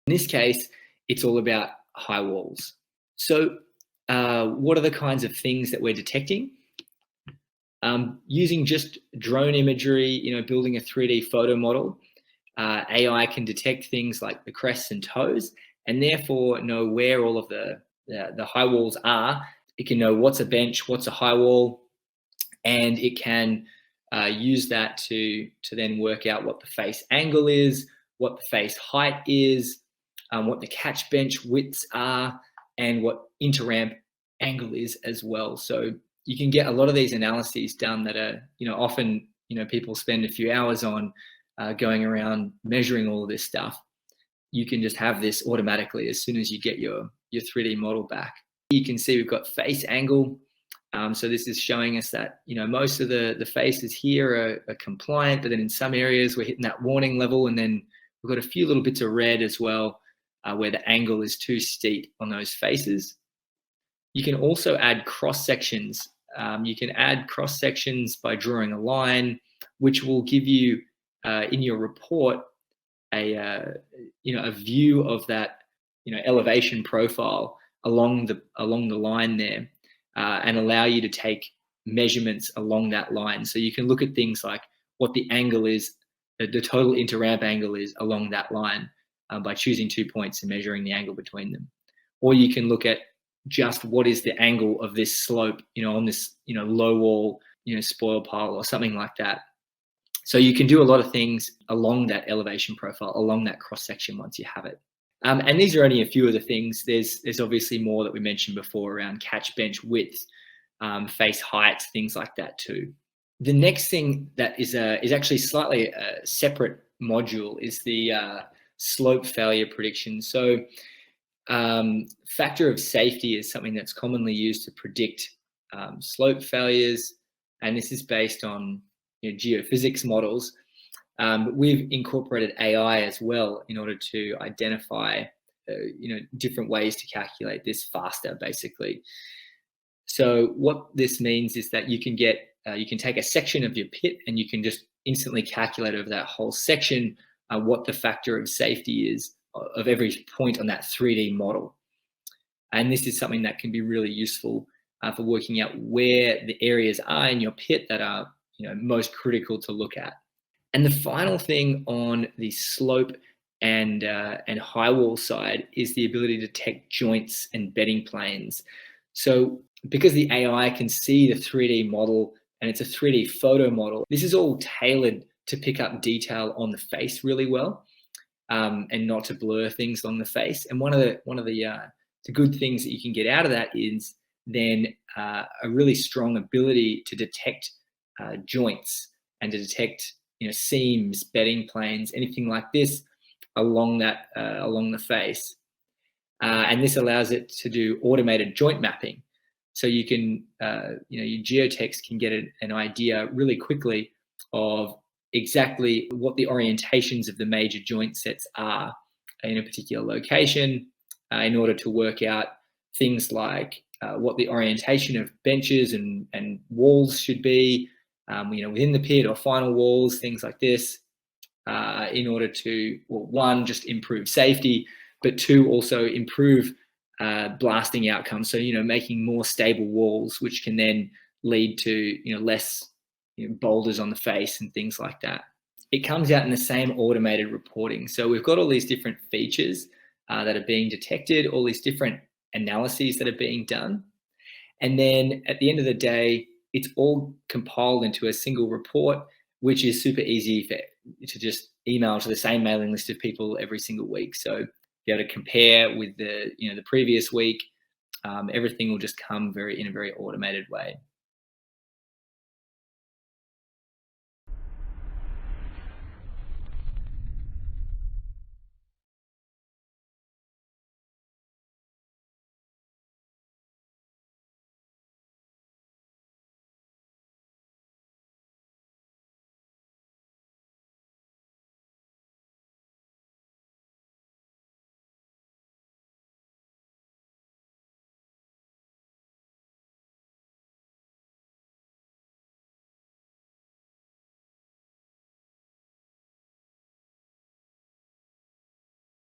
In this case, it's all about high walls. So what are the kinds of things that we're detecting? Using just drone imagery, building a 3D photo model, AI can detect things like the crests and toes, and therefore know where all of the high walls are. It can know what's a bench, what's a high wall, and it can use that to then work out what the face angle is, what the face height is, what the catch bench widths are, and what interramp angle is as well. So you can get a lot of these analyses done that are, often, people spend a few hours on going around measuring all of this stuff. You can just have this automatically as soon as you get your 3D model back. You can see we've got face angle. So this is showing us that, most of the faces here are compliant, but then in some areas we're hitting that warning level, and then we've got a few little bits of red as well, where the angle is too steep on those faces. You can also add cross sections. You can add cross sections by drawing a line, which will give you in your report a view of that elevation profile along the line there, and allow you to take measurements along that line. So you can look at things like what the angle is, the total interramp angle is along that line, by choosing 2 points and measuring the angle between them. Or you can look at just what is the angle of this slope, on this, low wall, spoil pile or something like that. So you can do a lot of things along that elevation profile, along that cross section once you have it. And these are only a few of the things. There's obviously more that we mentioned before around catch bench width, face height, things like that too. The next thing that is actually slightly a separate module is the slope failure prediction. So factor of safety is something that's commonly used to predict slope failures, and this is based on geophysics models. We've incorporated AI as well in order to identify different ways to calculate this faster, basically. So what this means is that you can take a section of your pit and you can just instantly calculate over that whole section what the factor of safety is of every point on that 3D model. And this is something that can be really useful for working out where the areas are in your pit that are most critical to look at. And the final thing on the slope and high wall side is the ability to detect joints and bedding planes. So because the AI can see the 3D model and it's a 3D photo model, this is all tailored to pick up detail on the face really well, and not to blur things on the face. And one of the good things that you can get out of that is then a really strong ability to detect joints and to detect seams, bedding planes, anything like this along the face. And this allows it to do automated joint mapping. So you can, your geotechs can get an idea really quickly of exactly what the orientations of the major joint sets are in a particular location, in order to work out things like what the orientation of benches and walls should be, within the pit or final walls, things like this, in order to, well, one, just improve safety, but two, also improve blasting outcomes. So, making more stable walls, which can then lead to, less boulders on the face and things like that. It comes out in the same automated reporting. So we've got all these different features that are being detected, all these different analyses that are being done. And then at the end of the day, it's all compiled into a single report, which is super easy to just email to the same mailing list of people every single week. So be able to compare with the previous week. Everything will just come in a very automated way.